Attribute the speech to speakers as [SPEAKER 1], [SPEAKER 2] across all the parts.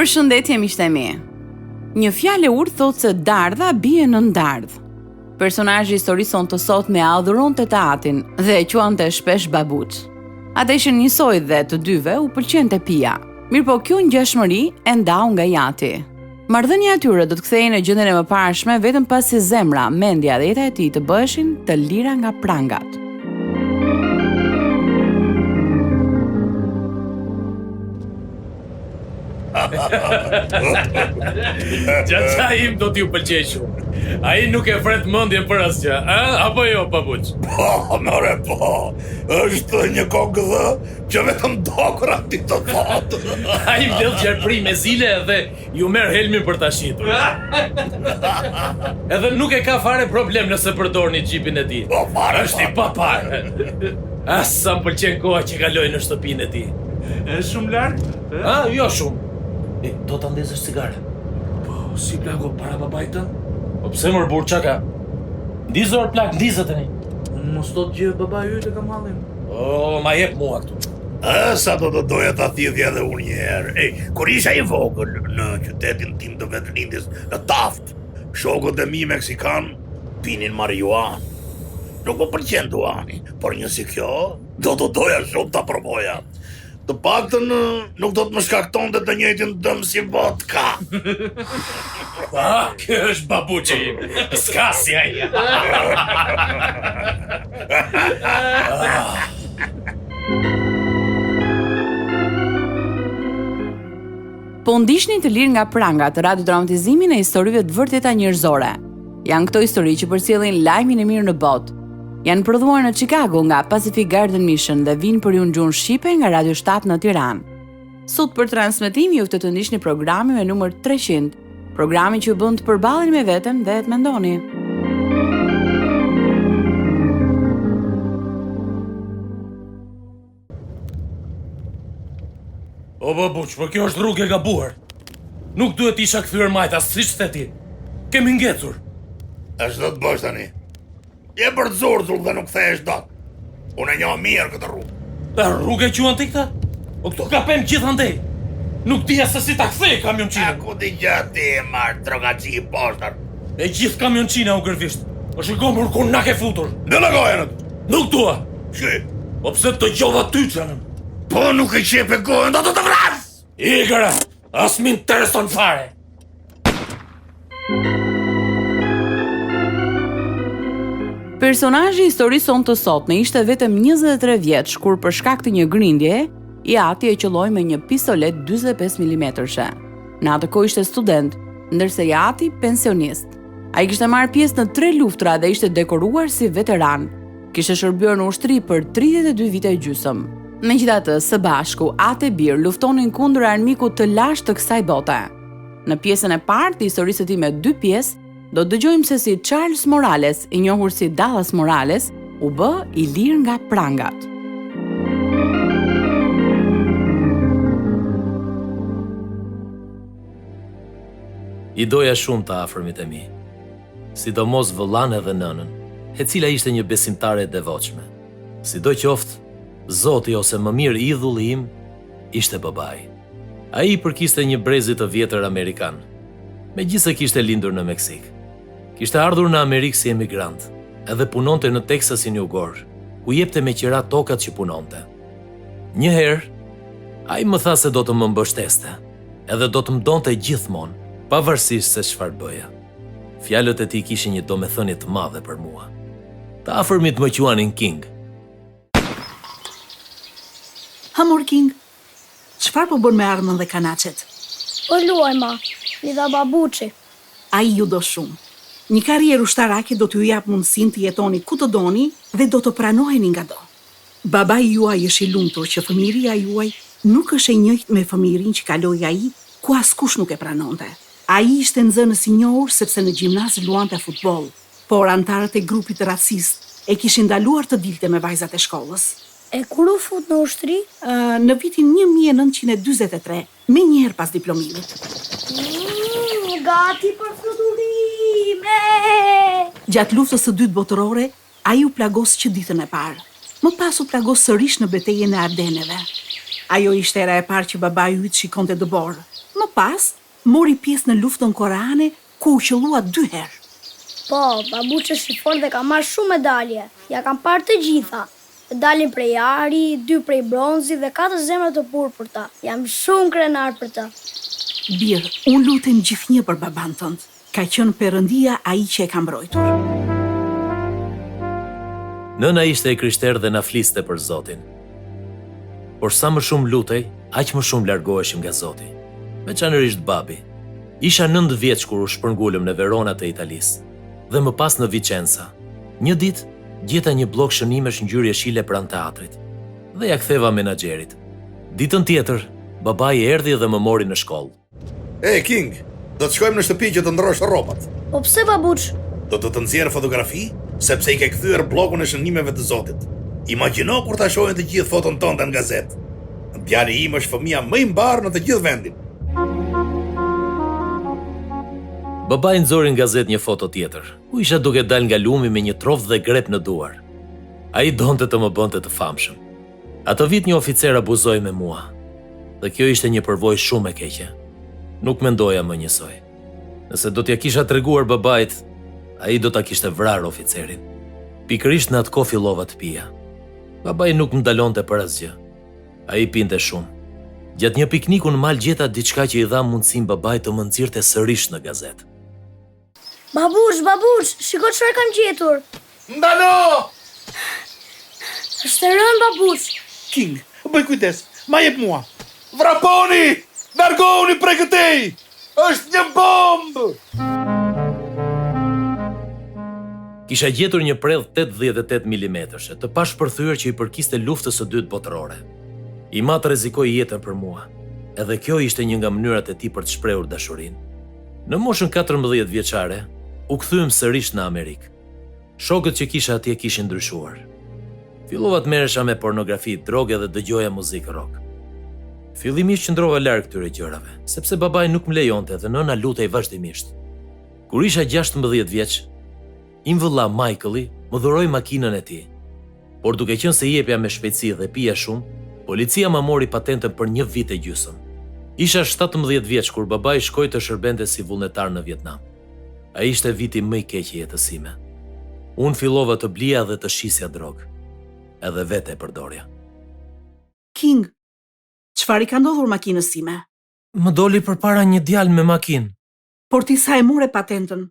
[SPEAKER 1] Përshëndetje miqtë e mi. Një fjalë e urtë thotë se dardha bie në ndardh. Personazhi i historisë sonë të sotme adhuronte teatrin dhe e quante shpesh babuç. Ata ishin njësoj dhe të dyve u pëlqente Pia. Mirpo kjo ngjashmëri e ndau nga Jati. Marrëdhënia e tyre do të kthehej në gjendjen e mëparshme vetëm pasi zemra, mendja dhe jeta e tij të bëheshin të lira nga prangat.
[SPEAKER 2] Gjaxa im do t'ju pëlqej shumë. Ai nuk e fret mendjen për asgjë, apo jo, babuç?
[SPEAKER 3] Po, more po. Është një kokëdhë që vetëm dokra ti të thotë.
[SPEAKER 2] Ai vlell gjerpri me zile dhe ju merr helmin për ta shitur. Edhe nuk e ka fare problem nëse përdorni xhipin e tij.
[SPEAKER 3] Po, fare.
[SPEAKER 2] Është i papar. Sa më pëlqen koha që kaloj në shtëpinë e tij.
[SPEAKER 4] Është shumë larg?
[SPEAKER 2] Jo shumë. Do ta ndezësh cigare?
[SPEAKER 4] Po, si plago para babait tënd?
[SPEAKER 2] Po pse mor burçaka? Ndizor plak, ndizë tani.
[SPEAKER 4] Mos do të gjë babai yt e kam hallin.
[SPEAKER 2] Ma jep mua këtu.
[SPEAKER 3] Sa do të doja ta thithja edhe unë një herë. Kur isha i vogël në qytetin tim të vetëlindjes, në Taft, shokët e mi meksikan pinin marijuan. Nuk më pëlqen duani, por një si kjo, do të doja shumë ta provoja. Të paktën nuk do të më shkaktonte të njëjtin dëm si vodka.
[SPEAKER 2] Kjo është babuçi im. S'ka si ai.
[SPEAKER 1] Po ndishni të lirë nga prangat, radiodramatizimin e historive të vërteta njerëzore. Janë këto histori që përcjellin lajmin e mirë në botë. Janë prodhuar në Chicago nga Pacific Garden Mission dhe vinë për ju në gjuhën shqipe nga Radio 7 në Tiranë. Sot për transmetim ju të ndihni programin me numër 300, programi që ju bën të përballeni me veten dhe të mendoni.
[SPEAKER 2] O babuç, po kjo është rrugë e gabuar. Nuk duhet isha kthyer majta siç the ti. Kemi ngecur.
[SPEAKER 3] Është do të bësh tani. Je për të zurzull dhe nuk thehesh dot. Unë e njoh mirë këtë rrugë.
[SPEAKER 2] Ta rrugë e quan ti këta? O këto kapem gjithandej. Nuk dija se si ta kthej kamionçinën.
[SPEAKER 3] Ku di gjati e marr drogaxhi i poshtar.
[SPEAKER 2] E gjithë kamionçina u gërvisht. O shikomur kur na ke futur.
[SPEAKER 3] Në lagojën.
[SPEAKER 2] Nuk dua.
[SPEAKER 3] Shi.
[SPEAKER 2] Po pse të gjova ty çanën?
[SPEAKER 3] Po nuk e qep e gojën, do të vras.
[SPEAKER 2] Ikëra, as më intereson fare.
[SPEAKER 1] Personazhi i historisë sonë të sotme ishte vetëm 23 vjeç kur për shkak të një grindje, Jati e qelloi me një pistolet 45 mm. Në atë kohë ishte student, ndërsa Jati pensionist. Ai kishte marrë pjesë në 3 luftra dhe ishte dekoruar si veteran. Kishte shërbyer në ushtri për 32 vite e gjysmë. Megjithatë, së bashku, atë e birë luftonin kundër armikut të lashtë të kësaj bote. Në pjesën e parë të historisë së tij me 2 pjesë, do të dëgjojmë se si Charles Morales, i njohur si Dallas Morales, u bë i lirë nga prangat.
[SPEAKER 5] I doja shumë të afërmit e mi, sidomos vëllain dhe nënën, e cila ishte një besimtare e devotshme. Sidoqoftë, Zoti ose më mirë idhulli im ishte babai. Ai i përkiste një brezi të vjetër amerikan, megjithëse kishte lindur në Meksik. Kishte ardhur në Amerikë si emigrant, edhe punonte në Teksasin Jugor, ku jepte me qira tokat që punonte. Një herë, ai më tha se do të më mbështeste, edhe do të më donte gjithmonë, pavarësisht se çfarë bëja. Fjalët e tij kishin një domethënie të madhe për mua. Të afërmit më quanin King.
[SPEAKER 6] Hamur King, çfarë po bën me armën dhe kanaçet?
[SPEAKER 7] Po luaj ma, i dha babuçi.
[SPEAKER 6] Ai ju do shumë. Një karrierë ushtarake do t'ju jap mundësinë të jetoni ku të doni dhe do të pranoheni ngado. Babai juaj është i lumtur që fëmijëria juaj nuk është e njëjtë me fëmijërinë që kaloi ai, ku askush nuk e pranonte. Ai ishte nxënës i njohur sepse në gjimnaz luante futboll, por antarët e grupit racist e kishin ndaluar të dilte me vajzat e shkollës.
[SPEAKER 7] E kur u fut në ushtri?
[SPEAKER 6] Në vitin 1943, me njëherë pas diplomimit.
[SPEAKER 7] Gati për flutulime!
[SPEAKER 6] Gjatë luftës së dytë botërore, ai u plagos që ditën e parë. Më pas u plagos sërish në betejën e Ardeneve. Ajo ishte era e parë që babai yt shikonte dëbor. Më Më pas, mori pjesë në luftën koreane, ku u qëllua 2 herë.
[SPEAKER 7] Po, babuqe shifon dhe ka marrë shumë medalje. Ja kam parë të gjitha. Medaljen prej ari, 2 prej bronzi dhe 4 zemra të purpurta. Jam shumë krenar për të.
[SPEAKER 6] Birë, unë lutem gjithnjë për baban tënd. Ka qenë Perëndia ai që e ka mbrojtur.
[SPEAKER 5] Nëna ishte e krishterë dhe na fliste për Zotin. Por sa më shumë lutej, aq më shumë largoheshim nga Zoti. Veçanërisht babi. Isha 9 vjeç kur u shpërngulëm në Verona të Italisë dhe më pas në Vicenza. Një ditë gjeta një blok shënimesh ngjyrë jeshile pranë teatrit dhe ja ktheva menaxherit. Ditën tjetër, babai erdhi dhe më mori në shkollë.
[SPEAKER 3] King, do të shkojmë në shtëpi që të ndrosh rrobat.
[SPEAKER 7] Po pse babuç?
[SPEAKER 3] Do të nxjerr fotografi, sepse i ke kthyer bllokun e shënimeve të Zotit. Imagjino kur ta shohin të gjithë foton tënde në gazetë. Djali im është fëmia më i mbarë në të gjithë vendin.
[SPEAKER 5] Babai nxori në gazetë një foto tjetër, ku isha duke dalë nga lumi me një trofë dhe grep në duar. Ai donte të më bënte të famshëm. Atë vit një oficer abuzoi me mua, dhe kjo ishte një përvojë shumë e keqe. Nuk mendoja më njësoj. Nëse do t'ja kisha treguar babait, ai do ta kishte vrarë oficerin. Pikërisht në atë kohë fillova të pija. Babai nuk më ndalonte për asgjë. Ai pinte shumë. Gjatë një pikniku në mal gjeta diçka që i dha mundësinë babait të më nxirrte sërish në gazetë.
[SPEAKER 7] Babuç, shiko çfarë kam gjetur.
[SPEAKER 3] Ndalo!
[SPEAKER 7] Është e rënë babuç.
[SPEAKER 3] King, bëj kujdes, ma jep mua. Vraponi! Largohuni prej këtej! Është një bombë!
[SPEAKER 5] Kisha gjetur një predh 88 mm të pashpërthyer që i përkiste luftës së dytë botërore. I mat rrezikoi jetën për mua, edhe kjo ishte një nga mënyrat e tij për të shprehur dashurinë. Në moshën 14 vjeçare, u kthyem sërish në Amerikë. Shokët që kisha atje kishin ndryshuar. Fillova të merresha me pornografi, drogë dhe dëgjoja muzikë rock. Fillimisht qëndrova larg këtyre gjërave, sepse babai nuk më lejonte dhe nëna lutej vazhdimisht. Kur isha 16 vjeç, im vëlla Michaeli më dhuroi makinën e tij. Por duke qenë se jepja me shpejtësi dhe pija shumë, policia ma mori patentën për 1 vit e gjysmë. Isha 17 vjeç kur babai shkoi të shërbente si vullnetar në Vietnam. Ai ishte viti më i keq i jetës sime. Unë fillova të blija dhe të shisja drogë. Edhe vete e përdorja.
[SPEAKER 6] King, çfarë i ka ndodhur makinës sime?
[SPEAKER 5] Më doli përpara një djalë me makinë.
[SPEAKER 6] Por ti sa e more patentën?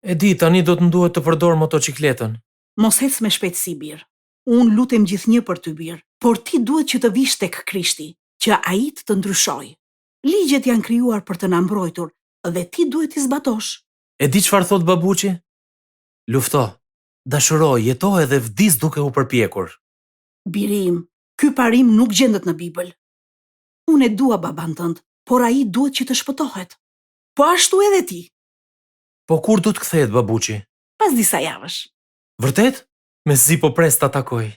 [SPEAKER 5] E di, tani do të duhet të përdor motocikletën.
[SPEAKER 6] Mos ec me shpejtësi, Bir. Unë lutem gjithnjë për ty, Bir, por ti duhet që të vish tek Krishti, që ai të ndryshojë. Ligjet janë krijuar për të na mbrojtur dhe ti duhet t'i zbatosh.
[SPEAKER 5] E di çfarë thot babuçi? Lufto, dashuro, jeto edhe vdis duke u përpjekur.
[SPEAKER 6] Birim, ky parim nuk gjendet në Bibël. Unë e dua baban tënd, por ai duhet që të shpëtohet. Po ashtu edhe ti.
[SPEAKER 5] Po kur do të kthehet babuçi?
[SPEAKER 6] Pas disa javësh.
[SPEAKER 5] Vërtet? Mezi po pres ta takoj.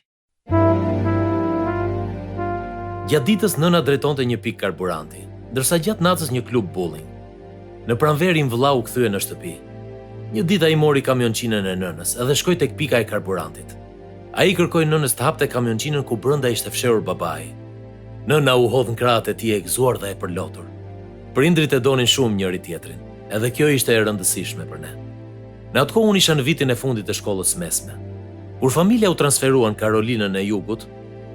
[SPEAKER 5] Gjatë ditës nëna drejtonte një pikë karburanti, ndërsa gjatë natës një klub bowling. Në pranveri im vëlla u kthye në shtëpi. Një ditë ai mori kamionçinën e nënës edhe shkoi tek pika e karburantit. Ai kërkoi nënës të hapte kamionçinën ku brenda ishte fshehur babai. Nëna u hodh në krahët e tij e gëzuar dhe e përlotur. Prindrit e donin shumë njëri tjetrin, edhe kjo ishte e rëndësishme për ne. Në atë kohë unë isha në vitin e fundit të shkollës mesme. Kur familja u transferua në Karolinën e Jugut,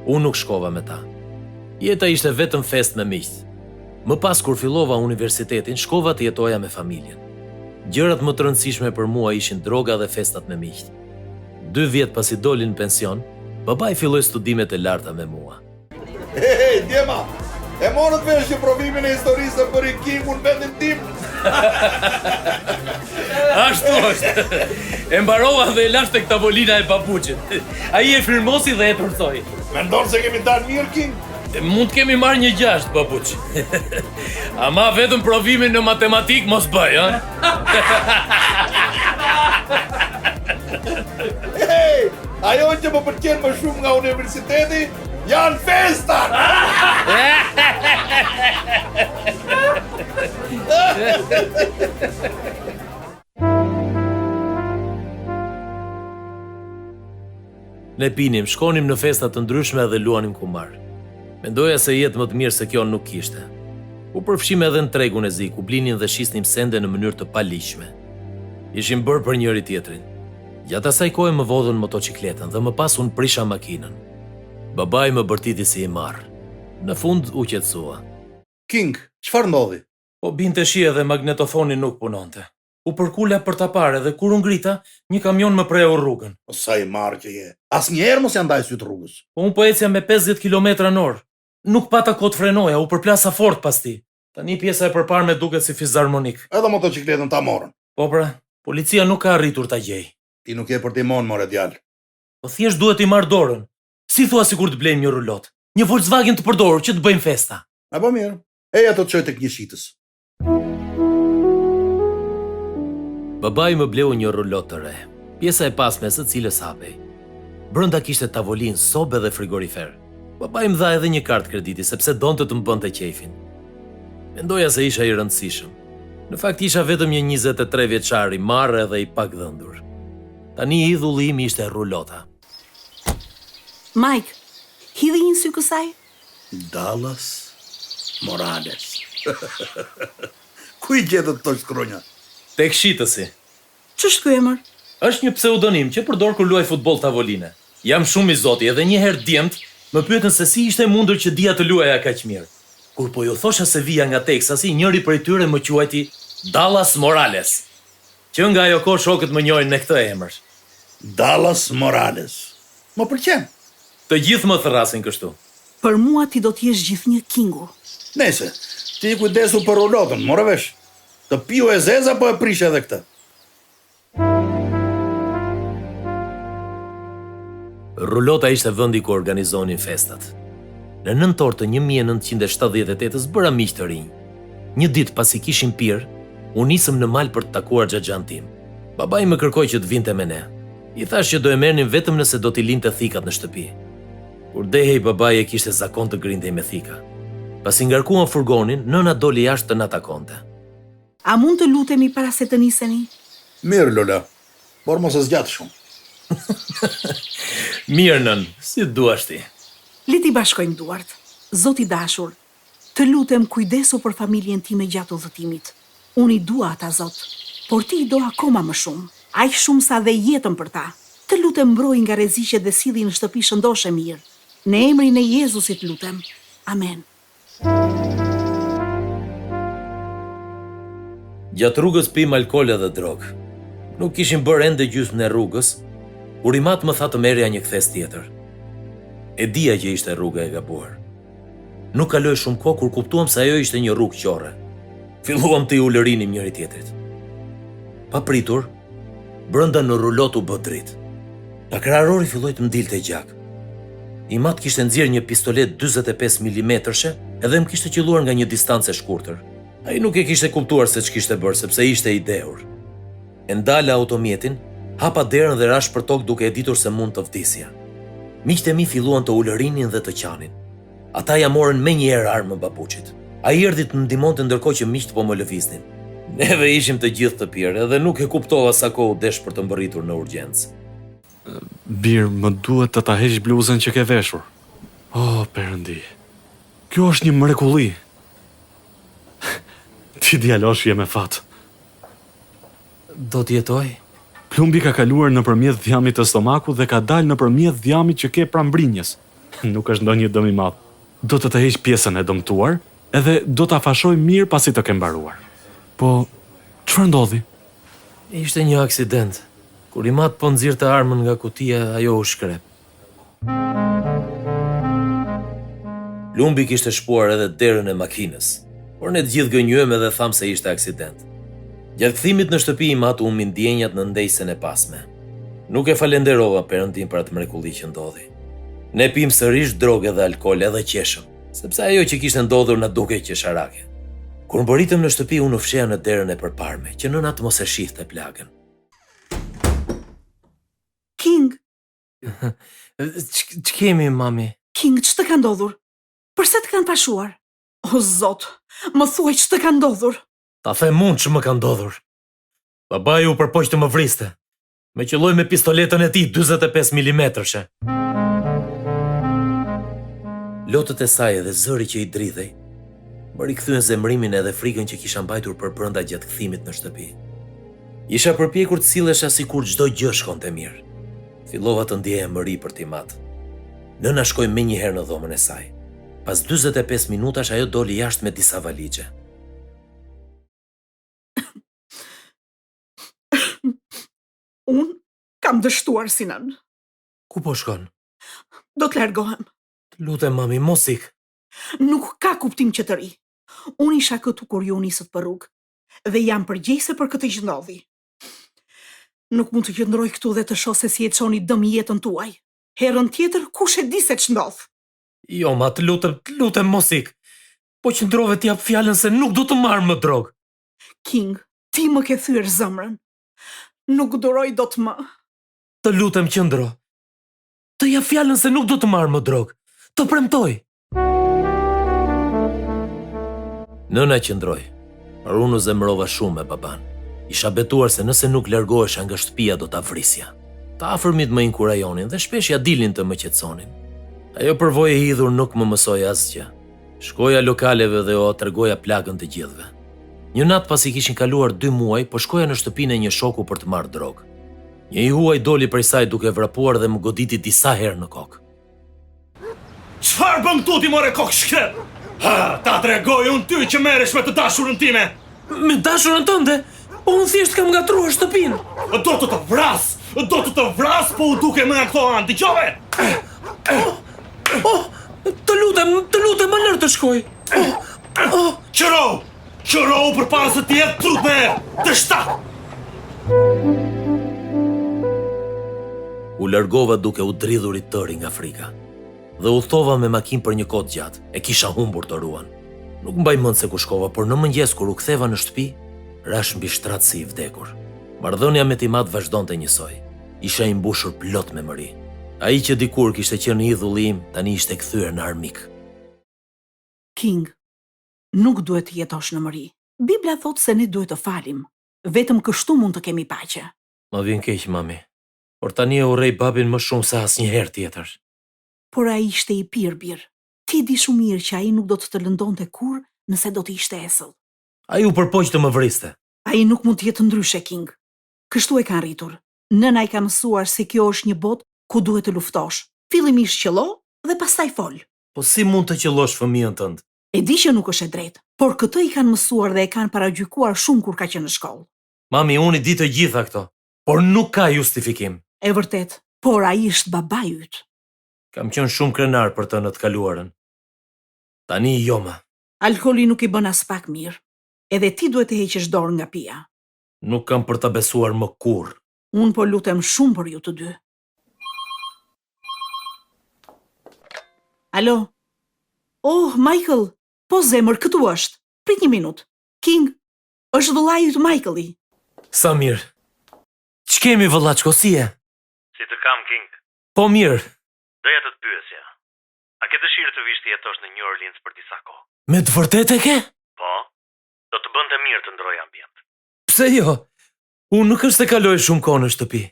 [SPEAKER 5] unë nuk shkova me ta. Jeta ishte vetëm fest me miqt. Më pas kur fillova universitetin, shkova të jetoja me familjen. Gjërat më të rëndësishme për mua ishin droga dhe festat me miqt. 2 vjet pasi doli në pension, babai filloi studimet e larta me mua.
[SPEAKER 3] Hey, djema! E morët vesh që provimin e historisë për i Kingun vendin tim?
[SPEAKER 2] Ashtu është. E mbarova dhe e lash tek tavolina e babuçit. Ai e firmosi dhe e turcoi.
[SPEAKER 3] Mendon se kemi dalë mirë, King?
[SPEAKER 2] Mund të kemi marrë një 6, babuç. Ama vetëm provimin në matematik mos bëj, ha?
[SPEAKER 3] Hey, ajo që më pëlqen më shumë nga universiteti janë festat.
[SPEAKER 5] Ne pinim, shkonim në festa të ndryshme dhe luanim kumar. Mendoja se jetë më të mirë se kjo nuk kishte. U përfshim edhe në tregun e zi, ku blinin dhe shisnim sende në mënyrë të paligjshme. Ishim bërë për njëri tjetrin. Gjatë asaj kohe më vodhën motocikletën dhe më pas unë prisha makinën. Babai më bërtiti si i marr. Në fund u qetësua.
[SPEAKER 3] King, çfarë ndodhi?
[SPEAKER 2] Po binte shi edhe magnetofoni nuk punonte. U përkula për ta parë dhe kur u ngrita, një kamion më preu rrugën.
[SPEAKER 3] O sa i marrë që je. Asnjëherë mos ja ndaj syt rrugës.
[SPEAKER 2] Po unë po ecja me 50 km/h. Nuk pata kohë të frenoja, u përplasa fort pas ti. Tani pjesa e përparme duket si fizarmonik.
[SPEAKER 3] Edhe motocikletën ta morën.
[SPEAKER 2] Po pra, policia nuk ka arritur ta gjej.
[SPEAKER 3] Ti nuk je për timon, more djalë.
[SPEAKER 2] Po thjesht duhet i marr dorën. Si thua sikur të blejmë një rulot? Një Volkswagen të përdorur që të bëjmë festa.
[SPEAKER 3] Apo mirë. Eja të çoj tek një shitës.
[SPEAKER 5] Babai më bleu një rulot të re, pjesa e pasme së cilës hapej. Brenda kishte tavolinë, sobe dhe frigorifer. Babai më dha edhe një kartë krediti sepse donte të më bënte qejfin. Mendoja se isha i rëndësishëm. Në fakt isha vetëm një 23 vjeçar i marrë edhe i pakdhëndur. Tani idhulli im ishte rulota.
[SPEAKER 6] Mike, hidhi një sy kësaj?
[SPEAKER 3] Dallas Morales. Ku i gjetët këto shkronja?
[SPEAKER 2] Tek shitësi.
[SPEAKER 6] Ç'është ky emër?
[SPEAKER 2] Është një pseudonim që përdor kur luaj futboll tavoline. Jam shumë i zoti edhe një herë djemt më pyetën se si ishte mundur që dija të luaja kaq mirë. Kur po ju thosha se vija nga Texasi, njëri prej tyre më quajti Dallas Morales. Që nga ajo kohë shokët më njohin me këtë emër.
[SPEAKER 3] Dallas Morales. Më pëlqen.
[SPEAKER 2] Të gjithë më thrasin kështu.
[SPEAKER 6] Për mua ti do t'jesh gjithnjë Kingu.
[SPEAKER 3] Nese, ti kujdesu për rulotën, more vesh. Të piu e zeza po e prish edhe këtë.
[SPEAKER 5] Rulota ishte vendi ku organizonin festat. Në nëntor të 1978-s bëra miq të rinj. Një ditë pasi kishim pirë, u nisëm në mal për të takuar xhaxhan tim. Babai më kërkoi që të vinte me ne. I thash që do e merrnim vetëm nëse do t'i linte thikat në shtëpi. Kur dehej babai e kishte zakon të grindej me thika. Pasi ngarkuan furgonin, nëna doli jashtë të na takonte.
[SPEAKER 6] A mund të lutemi para se të niseni?
[SPEAKER 3] Mirë, Lola, por mos e zgjat shumë.
[SPEAKER 2] Mirë nën, si duash ti.
[SPEAKER 6] Le t'i bashkojmë duart. Zoti dashur, të lutem kujdesu për familjen time gjatë udhëtimit. Unë i dua ata, Zot, por ti i do akoma më shumë. Aq shumë sa dhe jetën për ta. Të lutem mbroj nga rreziqet dhe silli në shtëpi shëndoshe mirë. Në emrin e Jezusit lutem. Amen.
[SPEAKER 5] Gjatë rrugës pim alkool dhe drogë. Nuk kishim bërë ende gjysmën e rrugës, kur i mat më tha të merrja një kthes tjetër. E dija që ishte rruga e gabuar. Nuk kaloi shumë kohë kur kuptuam se ajo ishte një rrugë qorre. Filluam të i ulërinim njëri tjetrit. Pa pritur, brenda në rulot u bë dritë. Pakrarori filloi të mdilte gjak. I mat kishte nxjerrë një pistolet 45 mm edhe më kishte qelluar nga një distancë e shkurtër. Ai nuk e kishte kuptuar se ç'kishte bërë sepse ishte i dehur. E ndala automjetin, hapa derën dhe rash për tokë duke e ditur se mund të vdisja. Miqtë e mi filluan të ulërinin dhe të qanin. Ata ja morën menjëherë armën babuçit. Ai erdhi të më ndihmonte ndërkohë që miqtë po më lëviznin. Neve ishim të gjithë të pirë dhe nuk e kuptova sa kohë u desh për të mbërritur në urgjencë.
[SPEAKER 8] Bir, më duhet të ta heq bluzën që ke veshur. Oh, Perëndi. Kjo është një mrekulli. Ti djalosh je me fat.
[SPEAKER 5] Do t'jetoj?
[SPEAKER 8] Plumbi ka kaluar nëpërmjet dhjamit të stomakut dhe ka dalë nëpërmjet dhjamit që ke pranbrinjës. Nuk është ndonjë dëm i madh. Do të heq pjesën e dëmtuar edhe do ta fashoj mirë pasi të ke mbaruar. Po, çfarë ndodhi?
[SPEAKER 5] Ishte një aksident. Kur i mat po nxirrte armën nga kutia, ajo u shkrep. Lumbi kishte shpuar edhe derën e makinës, por ne të gjithë gënjyem edhe tham se ishte aksident. Gjatë kthimit në shtëpi i mat humbi ndjenjat në ndejsen e pasme. Nuk e falenderova Perëndin për atë mrekulli që ndodhi. Ne pim sërish drogë dhe alkool edhe qeshëm, sepse ajo që kishte ndodhur na dukej qesharake. Kur mbërritëm në shtëpi, unë u fsheha në derën e përparme, që nëna të mos e shihte plagën.
[SPEAKER 6] King,
[SPEAKER 5] Ç'kemi, mami?
[SPEAKER 6] King, ç'të ka ndodhur? Përse të kanë pashuar? O Zot, më thuaj ç'të ka ndodhur?
[SPEAKER 2] Ta them mund që më ka ndodhur. Babai u përpoq të më vriste. Me qelloi me pistoletën e tij 45 mm.
[SPEAKER 5] Lotët e saj dhe zëri që i dridhej Më rikthyen zemrimin edhe frikën që kisha mbajtur për brenda gjatë kthimit në shtëpi. Isha përpjekur të sillesha sikur çdo gjë shkonte mirë. Fillova të ndjeja mëri për Timat. Nëna shkoi menjëherë në dhomën e saj. Pas 45 minutash ajo doli jashtë me disa valixhe.
[SPEAKER 6] Unë kam dështuar Sinan.
[SPEAKER 5] Ku po shkon?
[SPEAKER 6] Do të largohem.
[SPEAKER 5] Lutem mami, mos ik.
[SPEAKER 6] Nuk ka kuptim që të ri. Unë isha këtu kur ju nisët për rrugë dhe jam përgjegjëse për këtë që ndodhi. Nuk mund të qëndroj këtu dhe të shoh se si e çoni dëm jetën tuaj. Herën tjetër kush e di se ç'ndodh.
[SPEAKER 5] Jo, ma të lutem mos ik. Po qëndrove t'jap fjalën se nuk do të marr më drogë.
[SPEAKER 6] King, ti më ke thyer zemrën. Nuk duroj dot më.
[SPEAKER 5] Të lutem qëndro. Të jap fjalën se nuk do të marr më drogë. Të premtoj. Nëna qëndroi, por unë u zemrova shumë me baban. Isha betuar se nëse nuk largohesha nga shtëpia do ta vrisja. Të afërmit më inkurajonin dhe shpesh ja dilnin të më qetësonin. Ajo përvojë e hidhur nuk më mësoi asgjë. Shkoja lokaleve dhe o tregoja plagën të gjithëve. Një natë pasi kishin kaluar 2 muaj, po shkoja në shtëpinë e një shoku për të marrë drogë. Një i huaj doli prej saj duke vrapuar dhe më goditi disa herë në kokë.
[SPEAKER 3] Çfarë bën këtu ti more kokë shkret? Ha, ta tregoj unë ty që merresh me të dashurën time.
[SPEAKER 5] Me dashurën tënde? Po unë thjesht kam ngatruar shtëpinë.
[SPEAKER 3] Do të të vras, po u duke më nga këto anë, dëgjove?
[SPEAKER 5] Të lutem më lër të shkoj.
[SPEAKER 3] Qëro përpara se të jetë trut me të shtat.
[SPEAKER 5] U largova duke u dridhur i tëri nga frika. Dhe udhtova me makinë për një kohë gjatë, e kisha humbur të ruan. Nuk mbaj mend se ku shkova, por në mëngjes kur u ktheva në shtëpi, rash mbi shtrat si i vdekur. Marrëdhënia me Timat vazhdonte njësoj. Isha i mbushur plot me mëri. Ai që dikur kishte qenë idhulli im, tani ishte kthyer në armik.
[SPEAKER 6] King, nuk duhet të jetosh në mëri. Bibla thot se ne duhet të falim. Vetëm kështu mund të kemi paqe.
[SPEAKER 5] Më vjen keq, mami. Por tani e urrej babin më shumë se asnjëherë tjetër.
[SPEAKER 6] Por ai ishte i bir. Ti di shumë mirë që ai nuk do të lëndonte kur nëse do të ishte esëll.
[SPEAKER 5] Ai u përpoq të më vriste.
[SPEAKER 6] Ai nuk mund të jetë ndryshe, King. Kështu e kanë rritur. Nëna i ka mësuar se kjo është një botë ku duhet të luftosh. Fillimisht qello dhe pastaj fol.
[SPEAKER 5] Po si mund të qellosh fëmijën tënd?
[SPEAKER 6] E di që nuk është e drejtë, por këtë i kanë mësuar dhe e kanë paragjykuar shumë kur ka qenë në shkollë.
[SPEAKER 5] Mami, unë i di të gjitha këto, por nuk ka justifikim.
[SPEAKER 6] E vërtet, por ai është babai yt.
[SPEAKER 5] Kam qenë shumë krenar për të në të kaluarën. Tani jo më.
[SPEAKER 6] Alkooli nuk i bën as pak mirë. Edhe ti duhet të heqësh dorë nga pija.
[SPEAKER 5] Nuk kam për ta besuar më kurrë.
[SPEAKER 6] Unë po lutem shumë për ju të dy. Alo? Oh, Michael, po zemër, këtu është. Prit një minut. King, është vëllai yt Michaeli.
[SPEAKER 5] Sa mirë. Ç'kemi vëllaçko, si e?
[SPEAKER 9] Si të kam, King?
[SPEAKER 5] Po mirë.
[SPEAKER 9] Doja të të pyesja. A ke dëshirë të vish të jetosh në New Orleans për disa kohë?
[SPEAKER 5] Me të vërtetë e ke?
[SPEAKER 9] Po, do të bënte mirë të ndroj ambient.
[SPEAKER 5] Pse jo? Unë nuk është se kaloj shumë kohë në shtëpi.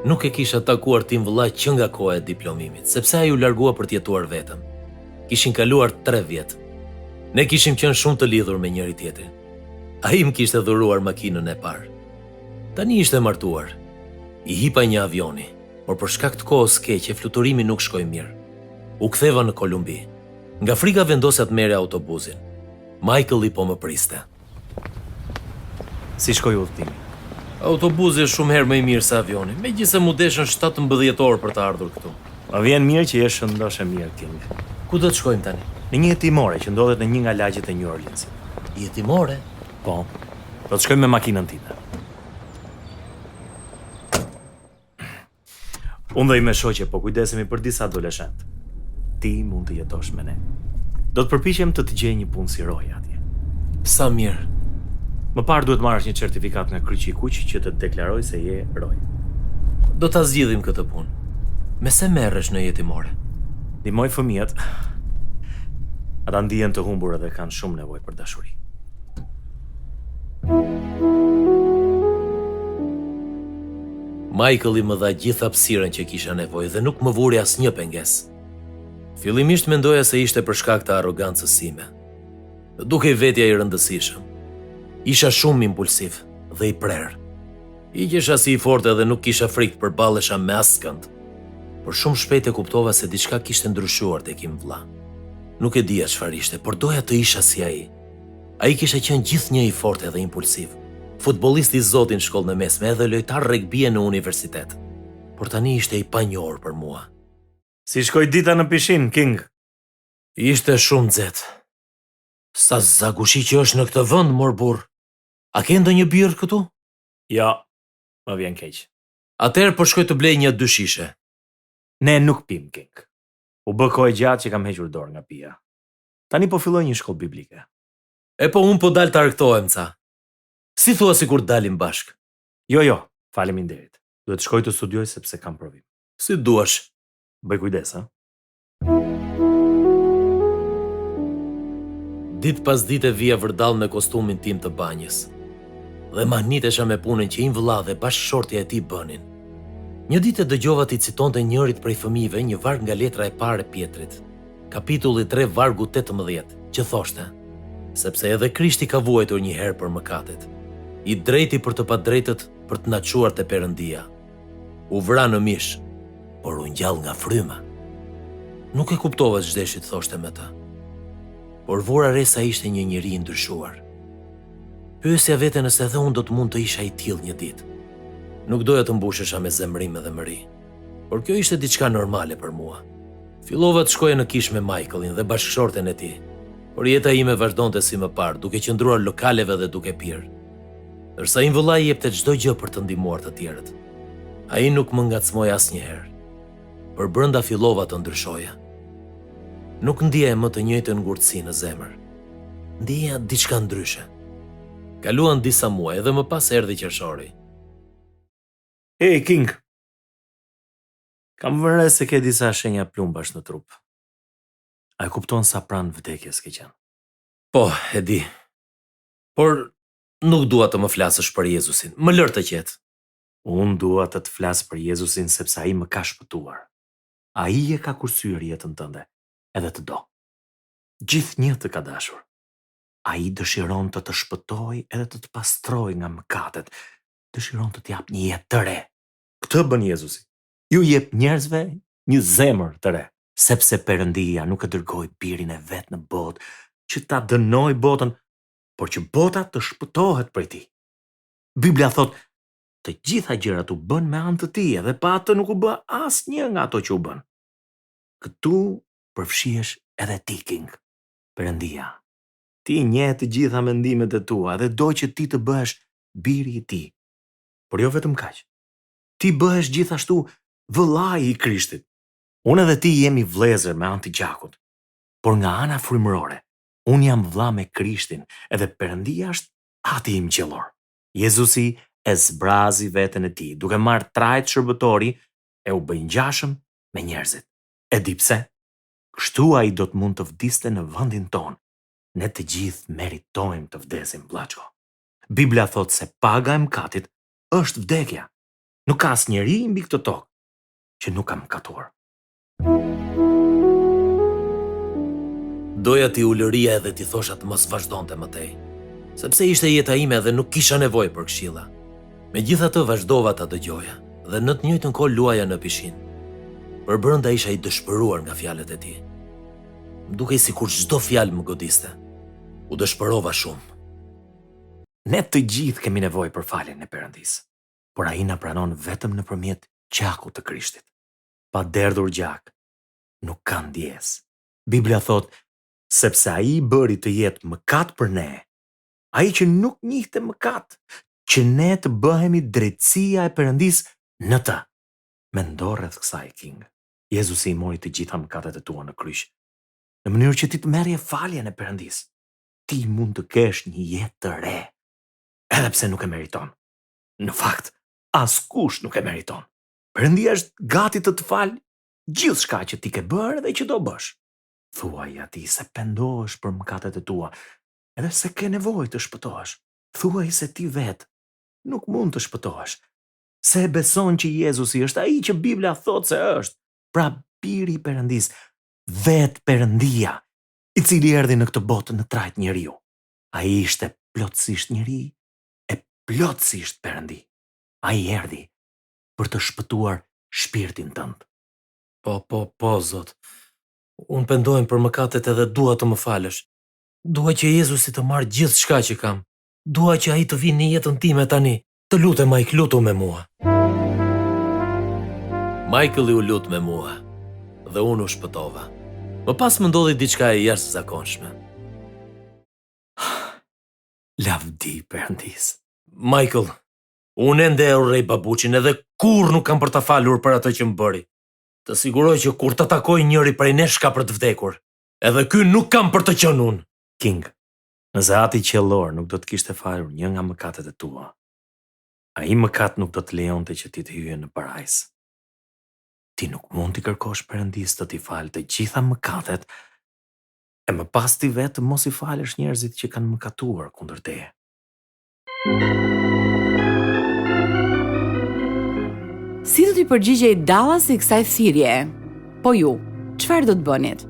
[SPEAKER 5] Nuk e kisha takuar tim vëllai që nga koha e diplomimit, sepse ai u largua për të jetuar vetëm. Kishin kaluar 3 vjet. Ne kishim qenë shumë të lidhur me njëri tjetrin. Ai më kishte dhuruar makinën e parë. Tani ishte martuar. I hipa një avioni, por për shkak të kohës keqe fluturimi nuk shkoi mirë. U ktheva në Kolumbi. Nga frika vendosja të merre autobusin. Michaeli po më priste.
[SPEAKER 8] Si shkoi udhëtimi?
[SPEAKER 5] Autobusi është shumë herë më i mirë se avioni, megjithëse mu deshën 17 orë për të ardhur këtu.
[SPEAKER 8] Ma vjen mirë që je shëndosh e mirë, King.
[SPEAKER 5] Ku do të shkojmë tani?
[SPEAKER 8] Në një jetimore që ndodhet në një nga lagjet e New Orleansit.
[SPEAKER 5] Jetimore?
[SPEAKER 8] Po, do të shkojmë me makinën time. Unë dhe i me shoqe, po kujdesemi për disa adoleshentë. Ti mund të jetosh me ne. Do të përpiqem të të gjej një punë si roje atje.
[SPEAKER 5] Sa mirë.
[SPEAKER 8] Më parë duhet marrësh një certifikat nga kryqi i kuq që të deklaroj se je roje.
[SPEAKER 5] Do ta zgjidhim këtë punë. Me se merresh në jetimore?
[SPEAKER 8] Ndihmoj fëmijët. Ata ndihen të humbur dhe kanë shumë nevojë për dashuri.
[SPEAKER 5] Michaeli më dha gjithë hapësirën që kisha nevojë dhe nuk më vuri asnjë pengesë. Fillimisht mendoja se ishte për shkak të arrogancës sime. Duke i vetja i rëndësishëm. Isha shumë impulsiv dhe i prerë. I kisha si i fortë dhe nuk kisha frikë përballesha me askënd. Por shumë shpejt e kuptova se diçka kishte ndryshuar tek im vlla. Nuk e dija çfarë ishte, por doja të isha si ai. Ai kishte qenë gjithnjë i fortë dhe impulsiv. Futbollist i zotin në shkollën e mesme edhe lojtar regbie në universitet. Por tani ishte i panjohur për mua.
[SPEAKER 10] Si shkoi dita në pishin, King?
[SPEAKER 5] Ishte shumë nxehtë. Sa zagushi që është në këtë vend, mor burr. A ke ndonjë birr këtu?
[SPEAKER 10] Jo, më vjen keq.
[SPEAKER 5] Atëherë po shkoj të blej një 2 shishe.
[SPEAKER 10] Ne nuk pim, King. U bë kohë gjatë që kam hequr dorë nga pija. Tani po filloj një shkollë biblike.
[SPEAKER 5] E po unë po dal të argëtohem ca. Si thua sikur dalim bashk?
[SPEAKER 10] Jo, faleminderit. Duhet shkoj të studioj sepse kam provim.
[SPEAKER 5] Si duash.
[SPEAKER 10] Bëj kujdes, ha?
[SPEAKER 5] Ditë pas dite vija vërdall me kostumin tim të banjës. Dhe mahnitesha me punën që im vëlla dhe bashkëshortja e tij bënin. Një ditë dëgjova ti citonte njërit prej fëmijëve një varg nga letra e parë e Pjetrit, kapitulli 3 vargu 18, që thoshte: sepse edhe Krishti ka vuajtur një herë për mëkatet, i drejti për të padrejtët për të na çuar te Perëndia. U vra në mish, por u ngjall nga fryma. Nuk e kuptova ç'deshi të thoshte me të. Por vura re sa ishte një njeri i ndryshuar. Pyesja vete nëse edhe unë do të mund të isha i tillë një ditë. Nuk doja të mbushesha me zemrim edhe mëri, por kjo ishte diçka normale për mua. Fillova të shkoja në kish me Michaelin dhe bashkëshorten e tij, por jeta ime vazhdonte si më parë, duke qëndruar lokaleve dhe duke pirë. Ndërsa im vëllai jepte çdo gjë për të ndihmuar të tjerët. Ai nuk më ngacmoi asnjëherë. Por brenda fillova të ndryshoja. Nuk ndjeja më të njëjtën ngurtësi në zemër. Ndjeja diçka ndryshe. Kaluan disa muaj dhe më pas erdhi qershori.
[SPEAKER 10] Hey, King. Kam vënë se ke disa shenja plumbash në trup. A e kupton sa pranë vdekjes ke qenë?
[SPEAKER 5] Po, e di. Por nuk dua të më flasësh për Jezusin. Më lër të qetë.
[SPEAKER 10] Unë dua të flas për Jezusin sepse ai më ka shpëtuar. Ai e ka kursyer jetën tënde, edhe të do. Gjithnjë të ka dashur. Ai dëshiron të të shpëtoj edhe të të pastroj nga mëkatet. Dëshiron të t'jap një jetë të re. Këtë bën Jezusi. Ju jep njerëzve një zemër të re, sepse Perëndia nuk e dërgoi birin e vet në botë që ta dënoj botën, por që bota të shpëtohet prej tij. Bibla thot, të gjitha gjërat u bën me anë të tij, dhe pa atë nuk u bë asnjë nga ato që u bën. Këtu përfshihesh edhe ti, King. Perëndia, ti njeh të gjitha mendimet e tua dhe do që ti të bëhesh biri i tij. Por jo vetëm kaq. Ti bëhesh gjithashtu vëllai i Krishtit. Unë edhe ti jemi vëllezër me anë të gjakut. Por nga ana frymërore, unë jam vëlla me Krishtin, edhe Perëndia është Ati im qiellor. Jezusi e zbrazi veten e tij, duke marrë trajt shërbëtori e u bë ngjashëm me njerëzit. E di pse? Kështu ai do të mund të vdiste në vendin tonë. Ne të gjithë meritojmë të vdesim, vllaço. Bibla thot se paga e mëkatit është vdekja. Nuk ka asnjëri mbi këtë tokë që nuk ka mëkatuar.
[SPEAKER 5] Doja ti ulëria edhe ti thosha të mos vazhdonte më tej, sepse ishte jeta ime dhe nuk kisha nevojë për këshilla. Megjithatë vazhdova ta dëgjoja dhe në të njëjtën kohë luaja në pishin. Për brenda isha i dëshpëruar nga fjalët e tij. Më dukej sikur çdo fjalë më godiste. U dëshpërova shumë.
[SPEAKER 10] Ne të gjithë kemi nevojë për faljen e Perëndisë, por ai na pranon vetëm nëpërmjet gjakut të Krishtit. Pa derdhur gjak, nuk ka ndjes. Bibla thot, sepse ai i bëri të jetë mëkat për ne, ai që nuk njihte mëkat, që ne të bëhemi drejtësia e Perëndisë në të. Mendo rreth kësaj, King. Jezusi i mori të gjitha mëkatet e tua në kryq, në mënyrë që ti të merrje faljen e Perëndisë. Ti mund të kesh një jetë të re, edhe pse nuk e meriton. Në fakt, askush nuk e meriton. Perëndia është gati të të falë gjithçka që ti ke bërë dhe që do bësh. Thuaj atij se pendohesh për mëkatet e tua, edhe se ke nevojë të shpëtohesh. Thuaj se ti vetë nuk mund të shpëtohesh, se e beson që Jezusi është ai që Bibla thot se është, pra biri i Perëndisë. vetë Perëndia, i cili erdhi në këtë botë në trajt njeriu. Ai ishte plotësisht njeri e plotësisht Perëndi. Ai erdhi për të shpëtuar shpirtin tënd.
[SPEAKER 5] Po, Zot. Unë pendohem për mëkatet edhe dua të më falësh. Dua që Jezusi të marrë gjithë shka që kam. Dua që ai të vinë në jetën time tani. Të lutem, Mike, lutu me mua. Michael u lut me mua dhe unë u shpëtova. Më pas më ndodhi diçka e jashtëzakonshme.
[SPEAKER 10] Lavdi Perëndis.
[SPEAKER 5] Michael, unë ende e urrej babuqin edhe kur nuk kam për ta falur për atë që më bëri. Të siguroj që kur të takoj njëri prej nesh ka për të vdekur. Edhe ky nuk kam për të qenë unë.
[SPEAKER 10] King, nëse Ati qiellor nuk do të kishte falur një nga mëkatet e tua, ai mëkat nuk do të lejonte që ti të hyje në parajs. Ti nuk mund t'i kërkosh Perëndis të t'i falë të gjitha mëkatet, e më pas ti vetë mos i falësh njerëzit që kanë mëkatuar kundër teje.
[SPEAKER 1] Si do t'i përgjigjej Dallas i kësaj thirrje? Po ju, çfarë do të bënit?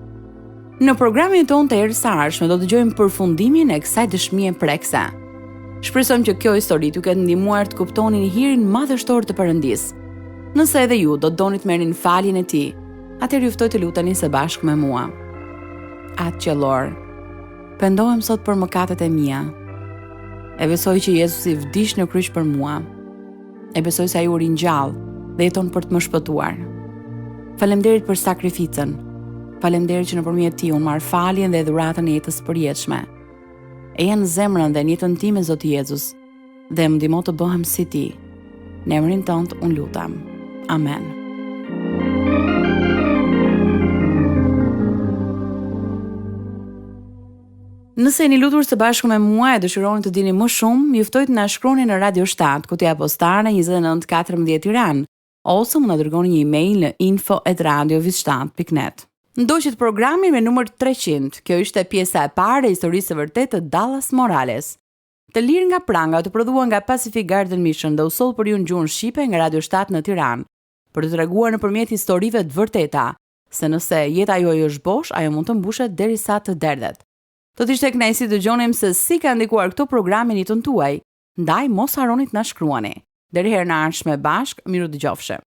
[SPEAKER 1] Në programin tonë të erës së ardhshme do të dëgjojmë përfundimin e kësaj dëshmie prekse. Shpresojmë që kjo histori t'ju ketë ndihmuar të kuptoni hirin madhështor të Perëndis. Nëse edhe ju do të doni të merrni faljen e tij, atëherë ju ftoj të luteni së bashku me mua. Atë qiellor, pendohem sot për mëkatet e mia. E besoj që Jezusi vdiq në kryq për mua. E besoj se ai u ringjall dhe jeton për të më shpëtuar. Faleminderit për sakrificën. Faleminderit që nëpërmjet tij unë marr faljen dhe dhuratën e jetës përjetshme. E janë në zemrën dhe në jetën time, Zoti Jezus, dhe më ndihmo të bëhem si ti. Në emrin tënd unë lutem. Amen. Nëse jeni lutur së bashku me mua e dëshironi të dini më shumë, ju ftoj të na shkruani në Radio 7, kutja postare 2914 Tiranë, ose më na dërgoni një email në info@radioviz7.net. Ndoqët programin me numër 300. Kjo ishte pjesa e parë e historisë së vërtetë të Dallas Morales. Të lirë nga pranga të prodhuar nga Pacific Garden Mission dhe u soll për ju në gjuhën shqipe nga Radio 7 në Tiranë, për të treguar nëpërmjet historive të vërteta se nëse jeta juaj është bosh, ajo mund të mbushet derisa të derdhet. Do të ishte kënaqësi të dëgjonim se si ka ndikuar këto programe në jetën tuaj. Ndaj mos harroni të na shkruani. Deri herë në ardhshme bashk, miru dëgjofshë.